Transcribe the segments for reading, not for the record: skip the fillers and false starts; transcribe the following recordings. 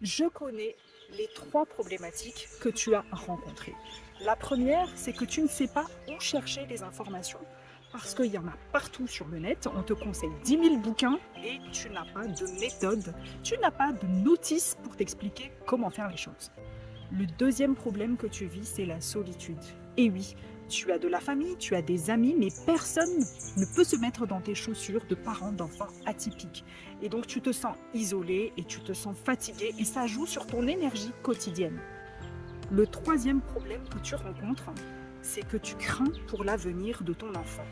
Je connais les trois problématiques que tu as rencontrées. La première, c'est que tu ne sais pas où chercher les informations parce qu'il y en a partout sur le net. On te conseille 10 000 bouquins et tu n'as pas de méthode, tu n'as pas de notice pour t'expliquer comment faire les choses. Le deuxième problème que tu vis, c'est la solitude. Et oui, tu as de la famille, tu as des amis, mais personne ne peut se mettre dans tes chaussures de parents d'enfants atypiques. Et donc tu te sens isolé et tu te sens fatigué et ça joue sur ton énergie quotidienne. Le troisième problème que tu rencontres, c'est que tu crains pour l'avenir de ton enfant.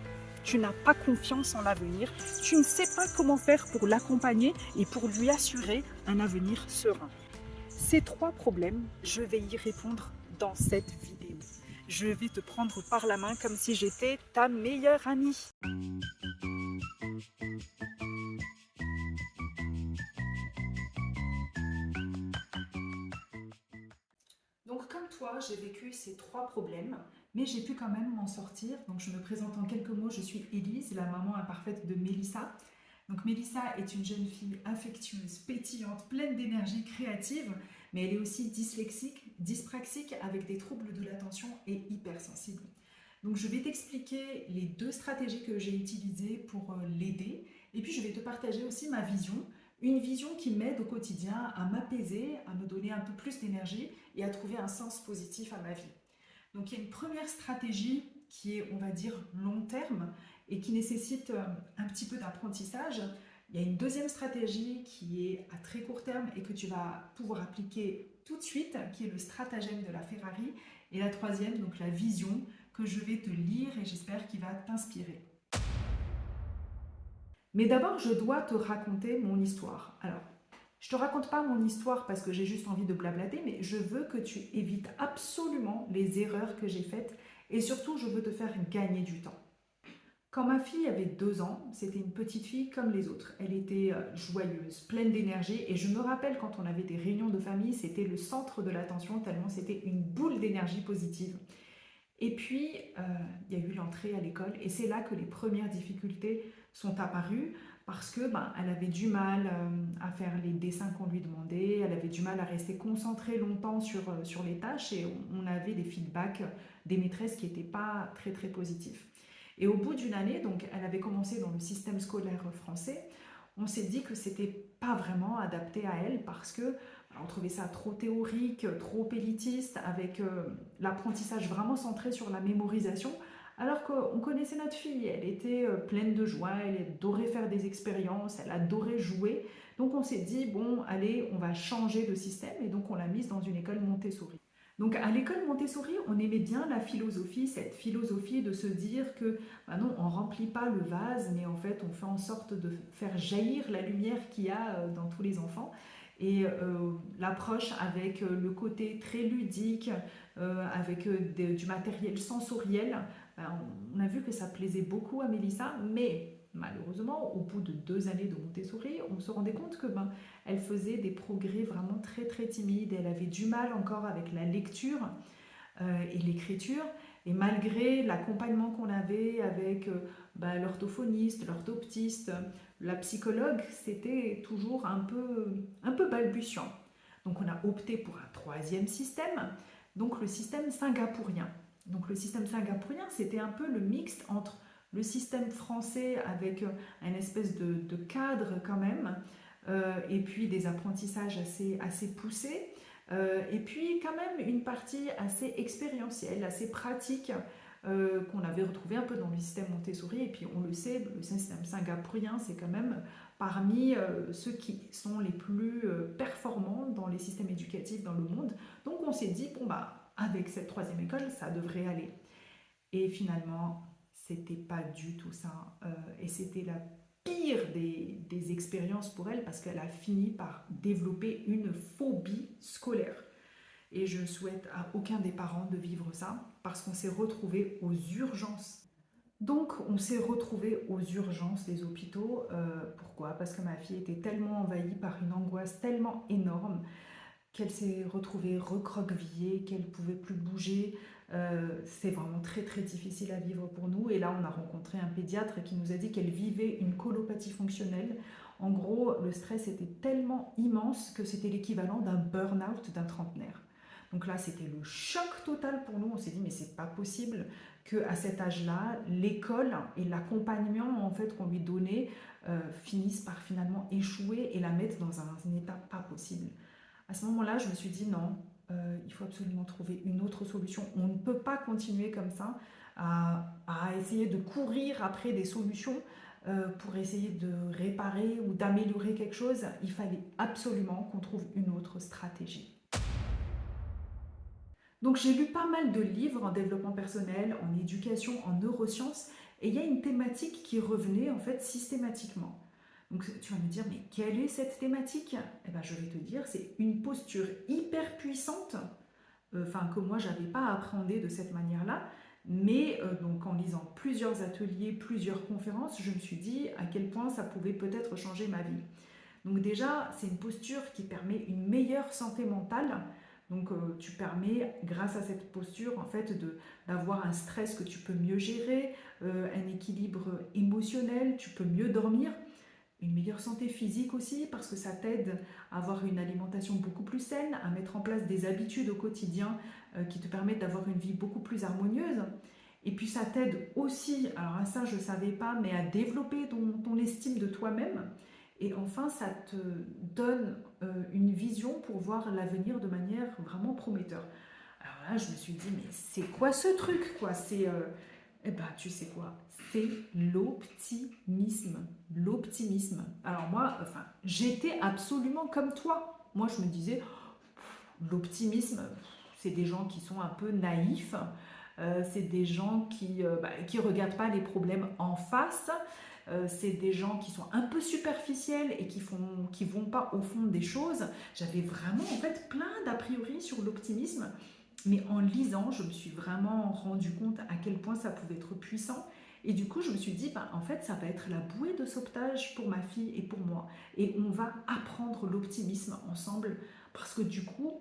Tu n'as pas confiance en l'avenir, tu ne sais pas comment faire pour l'accompagner et pour lui assurer un avenir serein. Ces trois problèmes, je vais y répondre dans cette vidéo. Je vais te prendre par la main comme si j'étais ta meilleure amie. Donc comme toi, j'ai vécu ces trois problèmes, mais j'ai pu quand même m'en sortir. Donc je me présente en quelques mots, je suis Élise, la maman imparfaite de Mélissa. Donc Mélissa est une jeune fille affectueuse, pétillante, pleine d'énergie créative, mais elle est aussi dyslexique, dyspraxique avec des troubles de l'attention et hypersensible. Donc je vais t'expliquer les deux stratégies que j'ai utilisées pour l'aider et puis je vais te partager aussi ma vision, une vision qui m'aide au quotidien à m'apaiser, à me donner un peu plus d'énergie et à trouver un sens positif à ma vie. Donc il y a une première stratégie qui est, on va dire, long terme et qui nécessite un petit peu d'apprentissage. Il y a une deuxième stratégie qui est à très court terme et que tu vas pouvoir appliquer tout de suite, qui est le stratagème de la Ferrari. Et la troisième, donc la vision, que je vais te lire et j'espère qu'il va t'inspirer. Mais d'abord, je dois te raconter mon histoire. Alors, je ne te raconte pas mon histoire parce que j'ai juste envie de blablater, mais je veux que tu évites absolument les erreurs que j'ai faites et surtout, je veux te faire gagner du temps. Quand ma fille avait 2 ans, c'était une petite fille comme les autres. Elle était joyeuse, pleine d'énergie et je me rappelle quand on avait des réunions de famille, c'était le centre de l'attention tellement c'était une boule d'énergie positive. Et puis, il y a eu l'entrée à l'école et c'est là que les premières difficultés sont apparues parce que elle avait du mal à faire les dessins qu'on lui demandait, elle avait du mal à rester concentrée longtemps sur les tâches et on avait des feedbacks des maîtresses qui n'étaient pas très très positifs. Et au bout d'une année, donc elle avait commencé dans le système scolaire français, on s'est dit que c'était pas vraiment adapté à elle parce que on trouvait ça trop théorique, trop élitiste, avec l'apprentissage vraiment centré sur la mémorisation, alors qu'on connaissait notre fille, elle était pleine de joie, elle adorait faire des expériences, elle adorait jouer. Donc on s'est dit, bon, allez, on va changer de système, et donc on l'a mise dans une école Montessori. Donc à l'école Montessori, on aimait bien la philosophie, cette philosophie de se dire que non, on ne remplit pas le vase, mais en fait on fait en sorte de faire jaillir la lumière qu'il y a dans tous les enfants. Et l'approche avec le côté très ludique, avec du matériel sensoriel, on a vu que ça plaisait beaucoup à Mélissa, mais malheureusement, au bout de 2 années de Montessori, on se rendait compte que elle faisait des progrès vraiment très très timides. Elle avait du mal encore avec la lecture et l'écriture. Et malgré l'accompagnement qu'on avait avec l'orthophoniste, l'orthoptiste, la psychologue, c'était toujours un peu balbutiant. Donc on a opté pour un troisième système, donc le système singapourien. Donc le système singapourien, c'était un peu le mixte entre le système français avec un espèce de cadre quand même, et puis des apprentissages assez poussés, et puis quand même une partie assez expérientielle, assez pratique, qu'on avait retrouvé un peu dans le système Montessori. Et puis on le sait, le système singapourien, c'est quand même parmi ceux qui sont les plus performants dans les systèmes éducatifs dans le monde. Donc on s'est dit, bon avec cette troisième école, ça devrait aller. Et finalement, c'était pas du tout ça. Et c'était la pire des expériences pour elle parce qu'elle a fini par développer une phobie scolaire. Et je ne souhaite à aucun des parents de vivre ça parce qu'on s'est retrouvé aux urgences. Donc, on s'est retrouvé aux urgences des hôpitaux. Pourquoi? Parce que ma fille était tellement envahie par une angoisse tellement énorme qu'elle s'est retrouvée recroquevillée, qu'elle ne pouvait plus bouger. C'est vraiment très très difficile à vivre pour nous. Et là, on a rencontré un pédiatre qui nous a dit qu'elle vivait une colopathie fonctionnelle. En gros, le stress était tellement immense que c'était l'équivalent d'un burn-out d'un trentenaire. Donc là, c'était le choc total pour nous. On s'est dit, mais c'est pas possible qu'à cet âge-là, l'école et l'accompagnement en fait qu'on lui donnait finissent par finalement échouer et la mettre dans un état pas possible. À ce moment-là, je me suis dit non, il faut absolument trouver une autre solution. On ne peut pas continuer comme ça à essayer de courir après des solutions pour essayer de réparer ou d'améliorer quelque chose. Il fallait absolument qu'on trouve une autre stratégie. Donc j'ai lu pas mal de livres en développement personnel, en éducation, en neurosciences, et il y a une thématique qui revenait en fait systématiquement. Donc tu vas me dire, mais quelle est cette thématique? Eh ben, je vais te dire, c'est une posture hyper puissante, que moi j'avais pas appréhendé de cette manière-là, mais donc en lisant plusieurs ateliers, plusieurs conférences, je me suis dit à quel point ça pouvait peut-être changer ma vie. Donc déjà, c'est une posture qui permet une meilleure santé mentale. Donc tu permets, grâce à cette posture, en fait, d'avoir un stress que tu peux mieux gérer, un équilibre émotionnel, tu peux mieux dormir, une meilleure santé physique aussi, parce que ça t'aide à avoir une alimentation beaucoup plus saine, à mettre en place des habitudes au quotidien qui te permettent d'avoir une vie beaucoup plus harmonieuse. Et puis ça t'aide aussi, alors ça je ne savais pas, mais à développer ton estime de toi-même. Et enfin, ça te donne une vision pour voir l'avenir de manière vraiment prometteur. Alors là, je me suis dit, mais c'est quoi ce truc, quoi? Eh ben, tu sais quoi? C'est l'optimisme. L'optimisme. Alors moi, j'étais absolument comme toi. Moi, je me disais, l'optimisme, c'est des gens qui sont un peu naïfs. C'est des gens qui regardent pas les problèmes en face. C'est des gens qui sont un peu superficiels et qui vont pas au fond des choses. J'avais vraiment en fait plein d'a priori sur l'optimisme, mais en lisant, je me suis vraiment rendu compte à quel point ça pouvait être puissant. Et du coup, je me suis dit, en fait, ça va être la bouée de sauvetage pour ma fille et pour moi. Et on va apprendre l'optimisme ensemble parce que du coup,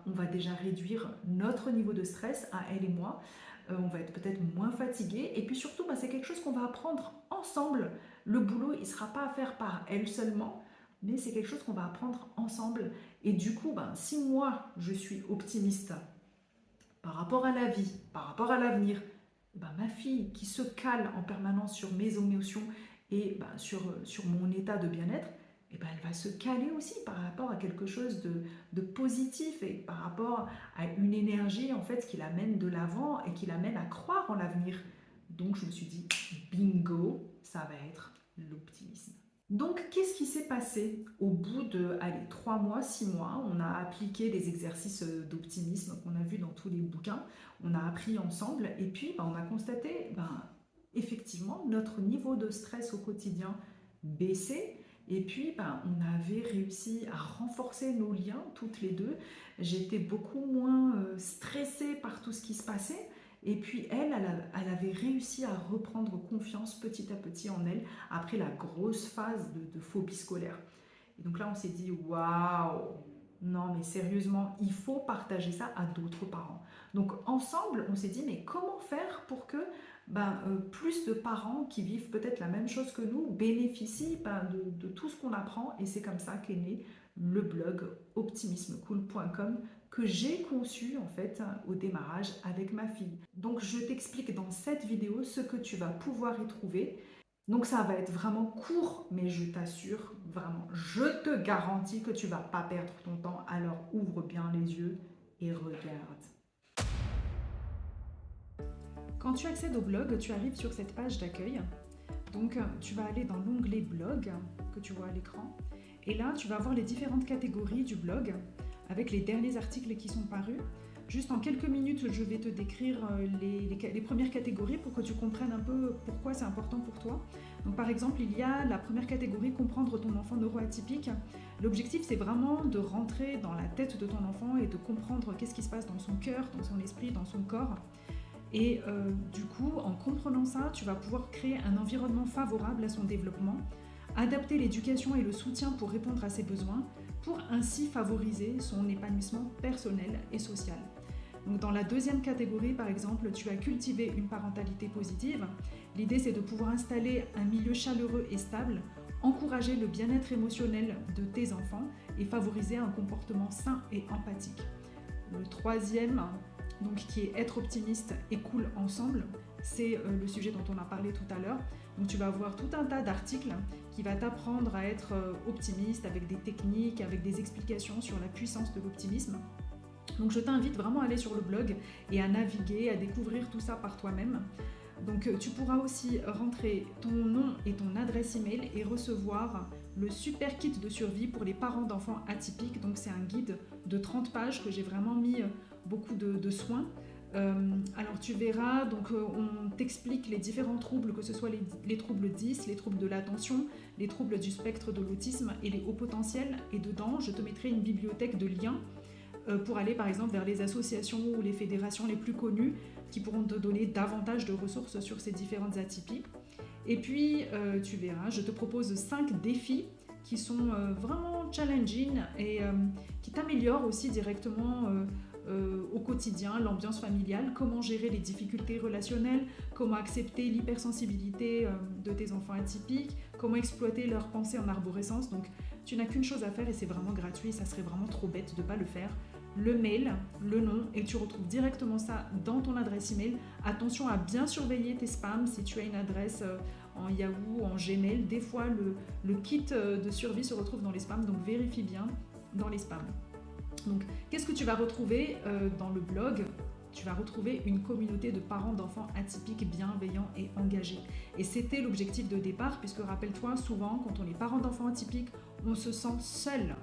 on va déjà réduire notre niveau de stress à elle et moi. On va être peut-être moins fatigué. Et puis surtout, c'est quelque chose qu'on va apprendre ensemble. Le boulot, il ne sera pas à faire par elle seulement, mais c'est quelque chose qu'on va apprendre ensemble. Et du coup, si moi, je suis optimiste par rapport à la vie, par rapport à l'avenir, ma fille qui se cale en permanence sur mes émotions et sur mon état de bien-être, elle va se caler aussi par rapport à quelque chose de positif et par rapport à une énergie en fait qui l'amène de l'avant et qui l'amène à croire en l'avenir. Donc je me suis dit, bingo, ça va être l'optimisme. Donc, qu'est-ce qui s'est passé au bout de 3 mois, 6 mois? On a appliqué les exercices d'optimisme qu'on a vus dans tous les bouquins, on a appris ensemble et puis on a constaté, effectivement, notre niveau de stress au quotidien baissait et puis on avait réussi à renforcer nos liens toutes les deux. J'étais beaucoup moins stressée par tout ce qui se passait. Et puis elle avait réussi à reprendre confiance petit à petit en elle après la grosse phase de phobie scolaire. Et donc là, on s'est dit, waouh, non mais sérieusement, il faut partager ça à d'autres parents. Donc ensemble, on s'est dit, mais comment faire pour que plus de parents qui vivent peut-être la même chose que nous bénéficient de tout ce qu'on apprend. Et c'est comme ça qu'est né le blog optimismecool.com que j'ai conçu en fait au démarrage avec ma fille. Donc je t'explique dans cette vidéo ce que tu vas pouvoir y trouver. Donc ça va être vraiment court, mais je t'assure, vraiment, je te garantis que tu vas pas perdre ton temps. Alors ouvre bien les yeux et regarde. Quand tu accèdes au blog, tu arrives sur cette page d'accueil. Donc tu vas aller dans l'onglet blog que tu vois à l'écran. Et là, tu vas voir les différentes catégories du blog avec les derniers articles qui sont parus. Juste en quelques minutes, je vais te décrire les premières catégories pour que tu comprennes un peu pourquoi c'est important pour toi. Donc par exemple, il y a la première catégorie, comprendre ton enfant neuroatypique. L'objectif, c'est vraiment de rentrer dans la tête de ton enfant et de comprendre qu'est-ce qui se passe dans son cœur, dans son esprit, dans son corps. Et du coup, en comprenant ça, tu vas pouvoir créer un environnement favorable à son développement, adapter l'éducation et le soutien pour répondre à ses besoins, pour ainsi favoriser son épanouissement personnel et social. Donc dans la deuxième catégorie, par exemple, tu as cultivé une parentalité positive. L'idée, c'est de pouvoir installer un milieu chaleureux et stable encourager le bien-être émotionnel de tes enfants et favoriser un comportement sain et empathique. Le troisième, donc, qui est être optimiste et cool ensemble, c'est le sujet dont on a parlé tout à l'heure. Donc tu vas avoir tout un tas d'articles qui va t'apprendre à être optimiste avec des techniques, avec des explications sur la puissance de l'optimisme. Donc je t'invite vraiment à aller sur le blog et à naviguer, à découvrir tout ça par toi-même. Donc tu pourras aussi rentrer ton nom et ton adresse email et recevoir le super kit de survie pour les parents d'enfants atypiques. Donc c'est un guide de 30 pages que j'ai vraiment mis beaucoup de soins. Alors tu verras, donc on t'explique les différents troubles, que ce soit les troubles 10, les troubles de l'attention, les troubles du spectre de l'autisme et les hauts potentiels. Et dedans, je te mettrai une bibliothèque de liens pour aller par exemple vers les associations ou les fédérations les plus connues qui pourront te donner davantage de ressources sur ces différentes atypies. Et puis tu verras, je te propose 5 défis qui sont vraiment challenging et qui t'améliorent aussi directement au quotidien, l'ambiance familiale, comment gérer les difficultés relationnelles, comment accepter l'hypersensibilité de tes enfants atypiques, comment exploiter leurs pensées en arborescence. Donc tu n'as qu'une chose à faire et c'est vraiment gratuit, ça serait vraiment trop bête de ne pas le faire. Le mail, le nom, et tu retrouves directement ça dans ton adresse email. Attention à bien surveiller tes spams si tu as une adresse en Yahoo, en Gmail. Des fois, le kit de survie se retrouve dans les spams, donc vérifie bien dans les spams. Donc, qu'est-ce que tu vas retrouver dans le blog ? Tu vas retrouver une communauté de parents d'enfants atypiques, bienveillants et engagés. Et c'était l'objectif de départ, puisque rappelle-toi, souvent, quand on est parent d'enfants atypiques, on se sent seul.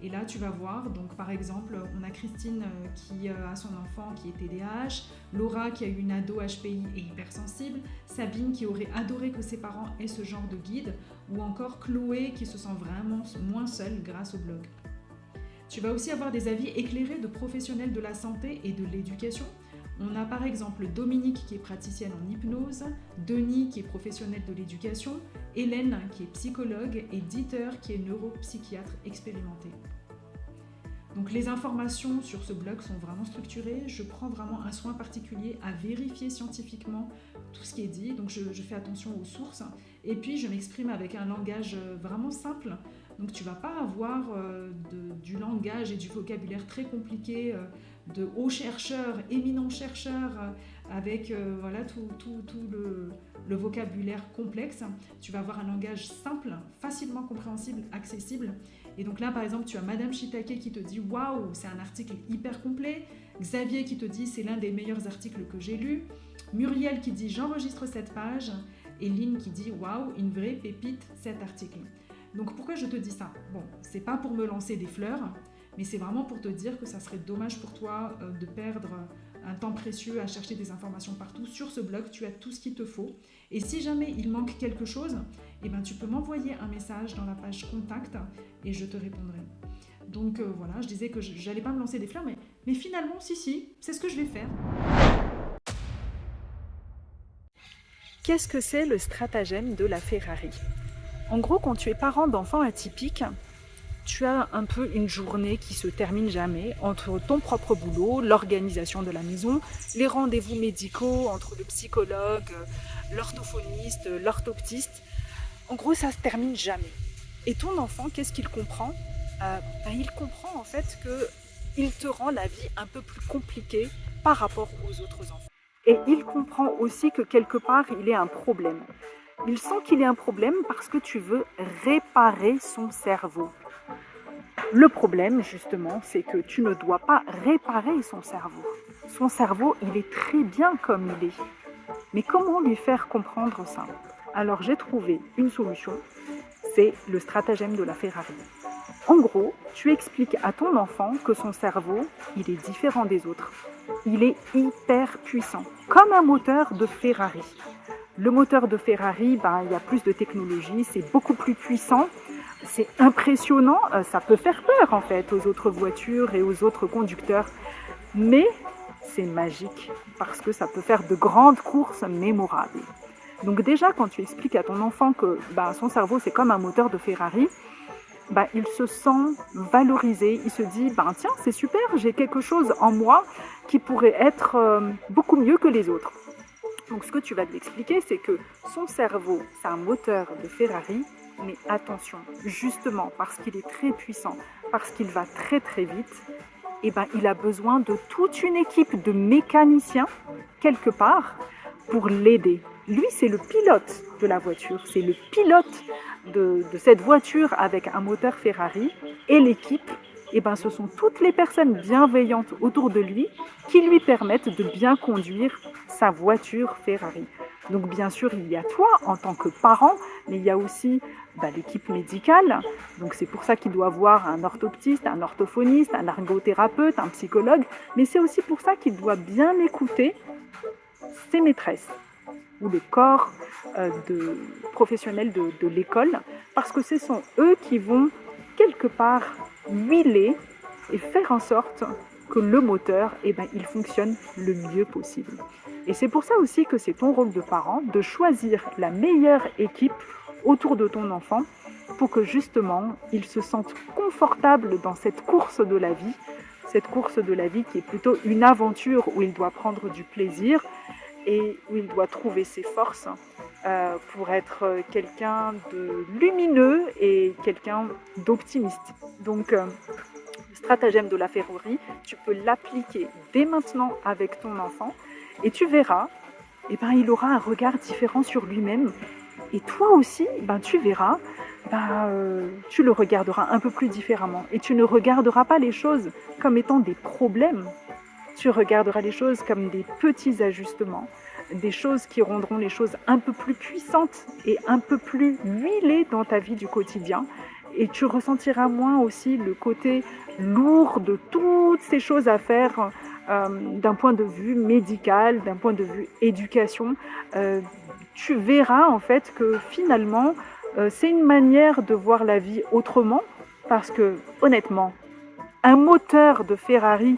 Et là, tu vas voir, donc par exemple, on a Christine qui a son enfant qui est TDAH, Laura qui a eu une ado HPI et hypersensible, Sabine qui aurait adoré que ses parents aient ce genre de guide, ou encore Chloé qui se sent vraiment moins seule grâce au blog. Tu vas aussi avoir des avis éclairés de professionnels de la santé et de l'éducation. On a par exemple Dominique qui est praticienne en hypnose, Denis qui est professionnel de l'éducation, Hélène qui est psychologue et Dieter qui est neuropsychiatre expérimenté. Donc les informations sur ce blog sont vraiment structurées, je prends vraiment un soin particulier à vérifier scientifiquement tout ce qui est dit, donc je fais attention aux sources et puis je m'exprime avec un langage vraiment simple. Donc tu ne vas pas avoir du langage et du vocabulaire très compliqué de hauts chercheurs, éminents chercheurs, avec voilà, tout le vocabulaire complexe. Tu vas avoir un langage simple, facilement compréhensible, accessible. Et donc là, par exemple, tu as Madame Shitake qui te dit « Waouh, c'est un article hyper complet ». Xavier qui te dit « C'est l'un des meilleurs articles que j'ai lus ». Muriel qui dit « J'enregistre cette page ». Et Lynn qui dit « Waouh, une vraie pépite cet article ». Donc pourquoi je te dis ça ? Bon, c'est pas pour me lancer des fleurs, mais c'est vraiment pour te dire que ça serait dommage pour toi de perdre un temps précieux à chercher des informations partout. Sur ce blog, tu as tout ce qu'il te faut. Et si jamais il manque quelque chose, eh ben, tu peux m'envoyer un message dans la page contact et je te répondrai. Donc voilà, je disais que j'allais pas me lancer des fleurs, mais finalement, si, c'est ce que je vais faire. Qu'est-ce que c'est le stratagème de la Ferrari ? En gros, quand tu es parent d'enfants atypiques, tu as un peu une journée qui se termine jamais entre ton propre boulot, l'organisation de la maison, les rendez-vous médicaux entre le psychologue, l'orthophoniste, l'orthoptiste. En gros, ça se termine jamais. Et ton enfant, qu'est-ce qu'il comprend ? Il comprend en fait qu'il te rend la vie un peu plus compliquée par rapport aux autres enfants. Et il comprend aussi que quelque part, il y a un problème. Il sent qu'il y a un problème parce que tu veux réparer son cerveau. Le problème, justement, c'est que tu ne dois pas réparer son cerveau. Son cerveau, il est très bien comme il est. Mais comment lui faire comprendre ça ? Alors, j'ai trouvé une solution, c'est le stratagème de la Ferrari. En gros, tu expliques à ton enfant que son cerveau, il est différent des autres. Il est hyper puissant, comme un moteur de Ferrari. Le moteur de Ferrari, il y a plus de technologie, c'est beaucoup plus puissant, c'est impressionnant, ça peut faire peur en fait aux autres voitures et aux autres conducteurs, mais c'est magique parce que ça peut faire de grandes courses mémorables. Donc déjà, quand tu expliques à ton enfant que son cerveau c'est comme un moteur de Ferrari, il se sent valorisé, il se dit tiens, c'est super, j'ai quelque chose en moi qui pourrait être beaucoup mieux que les autres. Donc ce que tu vas lui expliquer, c'est que son cerveau, c'est un moteur de Ferrari Mais attention, justement parce qu'il est très puissant, parce qu'il va très très vite, eh ben, il a besoin de toute une équipe de mécaniciens, quelque part, pour l'aider. Lui, c'est le pilote de la voiture, c'est le pilote de cette voiture avec un moteur Ferrari, et l'équipe, eh ben, ce sont toutes les personnes bienveillantes autour de lui qui lui permettent de bien conduire sa voiture Ferrari. Donc bien sûr, il y a toi en tant que parent, mais il y a aussi l'équipe médicale. Donc c'est pour ça qu'il doit avoir un orthoptiste, un orthophoniste, un ergothérapeute, un psychologue. Mais c'est aussi pour ça qu'il doit bien écouter ses maîtresses ou le corps de professionnels de l'école, parce que ce sont eux qui vont quelque part huiler et faire en sorte que le moteur, il fonctionne le mieux possible. Et c'est pour ça aussi que c'est ton rôle de parent de choisir la meilleure équipe autour de ton enfant pour que justement il se sente confortable dans cette course de la vie qui est plutôt une aventure où il doit prendre du plaisir et où il doit trouver ses forces pour être quelqu'un de lumineux et quelqu'un d'optimiste. Donc, le stratagème de la Ferrari, tu peux l'appliquer dès maintenant avec ton enfant et tu verras, il aura un regard différent sur lui-même. Et toi aussi, tu verras, tu le regarderas un peu plus différemment. Et tu ne regarderas pas les choses comme étant des problèmes. Tu regarderas les choses comme des petits ajustements, des choses qui rendront les choses un peu plus puissantes et un peu plus huilées dans ta vie du quotidien. Et tu ressentiras moins aussi le côté lourd de toutes ces choses à faire d'un point de vue médical, d'un point de vue éducation. Tu verras en fait que finalement, c'est une manière de voir la vie autrement, parce que honnêtement, un moteur de Ferrari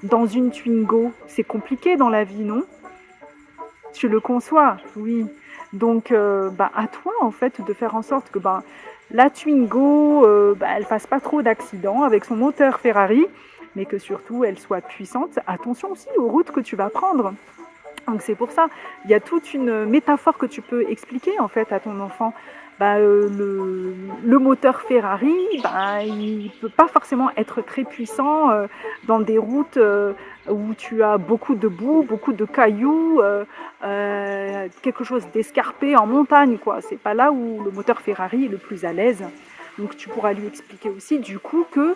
dans une Twingo, c'est compliqué dans la vie, non ? Tu le conçois, oui. Donc, à toi, en fait, de faire en sorte que la Twingo, elle fasse pas trop d'accidents avec son moteur Ferrari, mais que surtout, elle soit puissante. Attention aussi aux routes que tu vas prendre. Donc, c'est pour ça, il y a toute une métaphore que tu peux expliquer, en fait, à ton enfant. Le moteur Ferrari, il ne peut pas forcément être très puissant dans des routes où tu as beaucoup de boue, beaucoup de cailloux, quelque chose d'escarpé en montagne, quoi. C'est pas là où le moteur Ferrari est le plus à l'aise. Donc tu pourras lui expliquer aussi du coup que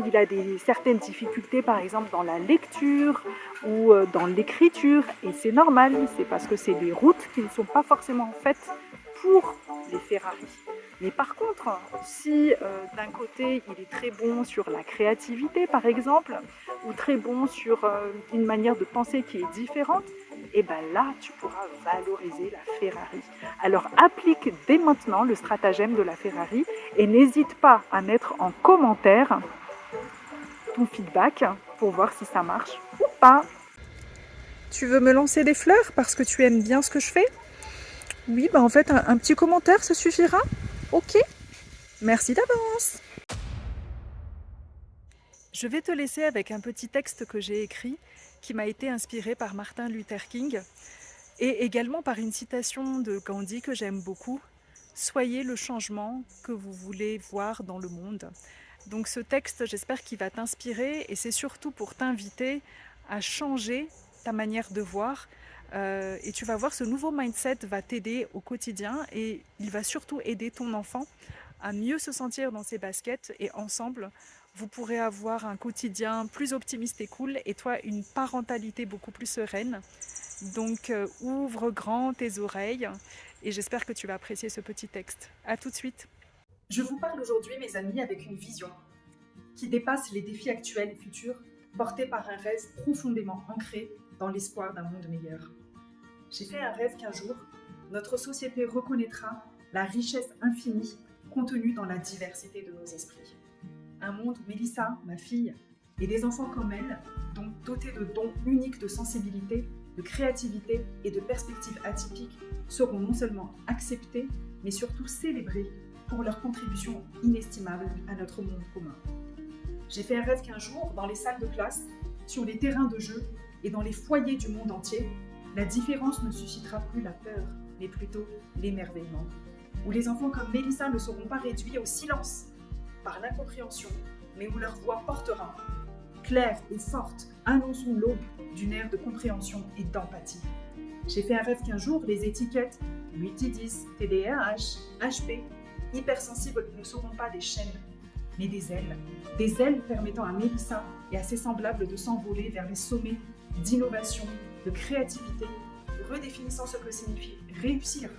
il a certaines difficultés, par exemple dans la lecture ou dans l'écriture, et c'est normal, c'est parce que c'est des routes qui ne sont pas forcément faites pour les Ferrari. Mais par contre, si d'un côté il est très bon sur la créativité par exemple, ou très bon sur une manière de penser qui est différente, là tu pourras valoriser la Ferrari. Alors applique dès maintenant le stratagème de la Ferrari et n'hésite pas à mettre en commentaire ton feedback pour voir si ça marche ou pas. Tu veux me lancer des fleurs parce que tu aimes bien ce que je fais ? Oui, en fait, un petit commentaire, ça suffira ? Ok. Merci d'avance. Je vais te laisser avec un petit texte que j'ai écrit qui m'a été inspiré par Martin Luther King et également par une citation de Gandhi que j'aime beaucoup. Soyez le changement que vous voulez voir dans le monde. Donc ce texte, j'espère qu'il va t'inspirer et c'est surtout pour t'inviter à changer ta manière de voir. Et tu vas voir, ce nouveau mindset va t'aider au quotidien et il va surtout aider ton enfant à mieux se sentir dans ses baskets et ensemble, vous pourrez avoir un quotidien plus optimiste et cool et toi, une parentalité beaucoup plus sereine. Donc ouvre grand tes oreilles et j'espère que tu vas apprécier ce petit texte. À tout de suite. Je vous parle aujourd'hui, mes amis, avec une vision qui dépasse les défis actuels et futurs, portés par un rêve profondément ancré dans l'espoir d'un monde meilleur. J'ai fait un rêve qu'un jour, notre société reconnaîtra la richesse infinie contenue dans la diversité de nos esprits. Un monde où Mélissa, ma fille, et des enfants comme elle, dotés de dons uniques de sensibilité, de créativité et de perspectives atypiques, seront non seulement acceptés, mais surtout célébrés pour leur contribution inestimable à notre monde commun. J'ai fait un rêve qu'un jour, dans les salles de classe, sur les terrains de jeu et dans les foyers du monde entier, la différence ne suscitera plus la peur, mais plutôt l'émerveillement. où les enfants comme Mélissa ne seront pas réduits au silence par l'incompréhension, mais où leur voix portera. Claire et forte, annonçons l'aube d'une ère de compréhension et d'empathie. J'ai fait un rêve qu'un jour, les étiquettes 8-10, TDAH, HP, hypersensibles ne seront pas des chaînes, mais des ailes permettant à Mélissa et à ses semblables de s'envoler vers les sommets d'innovation, de créativité, redéfinissant ce que signifie réussir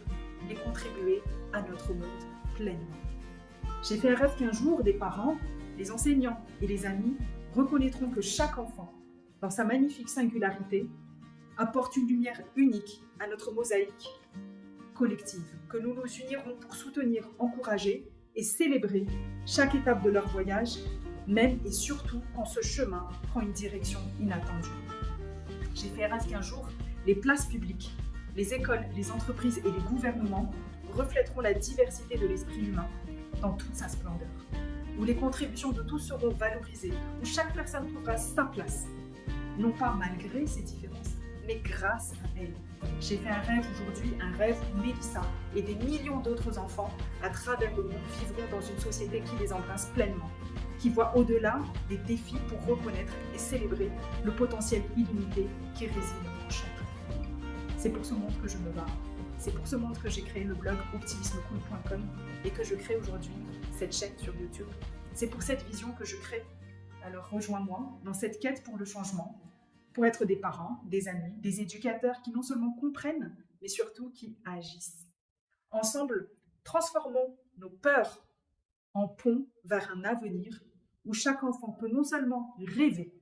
et contribuer à notre monde pleinement. J'ai fait un rêve qu'un jour, les parents, les enseignants et les amis reconnaîtront que chaque enfant, dans sa magnifique singularité, apporte une lumière unique à notre mosaïque collective, que nous nous unirons pour soutenir, encourager et célébrer chaque étape de leur voyage, même et surtout quand ce chemin prend une direction inattendue. J'ai fait un rêve qu'un jour, les places publiques, les écoles, les entreprises et les gouvernements reflèteront la diversité de l'esprit humain dans toute sa splendeur, où les contributions de tous seront valorisées, où chaque personne trouvera sa place, non pas malgré ses différences, mais grâce à elle. J'ai fait un rêve aujourd'hui, un rêve où Mélissa et des millions d'autres enfants à travers le monde vivront dans une société qui les embrasse pleinement, qui voit au-delà des défis pour reconnaître et célébrer le potentiel illimité qui réside en chacun. C'est pour ce monde que je me bats. C'est pour ce monde que j'ai créé le blog optimismecool.com et que je crée aujourd'hui cette chaîne sur YouTube. C'est pour cette vision que je crée. Alors rejoins-moi dans cette quête pour le changement, pour être des parents, des amis, des éducateurs qui non seulement comprennent, mais surtout qui agissent. Ensemble, transformons nos peurs en pont vers un avenir où chaque enfant peut non seulement rêver,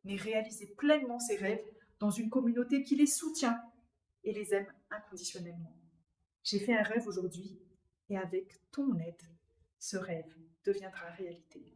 mais réaliser pleinement ses rêves dans une communauté qui les soutient et les aime inconditionnellement. J'ai fait un rêve aujourd'hui et avec ton aide, ce rêve deviendra réalité.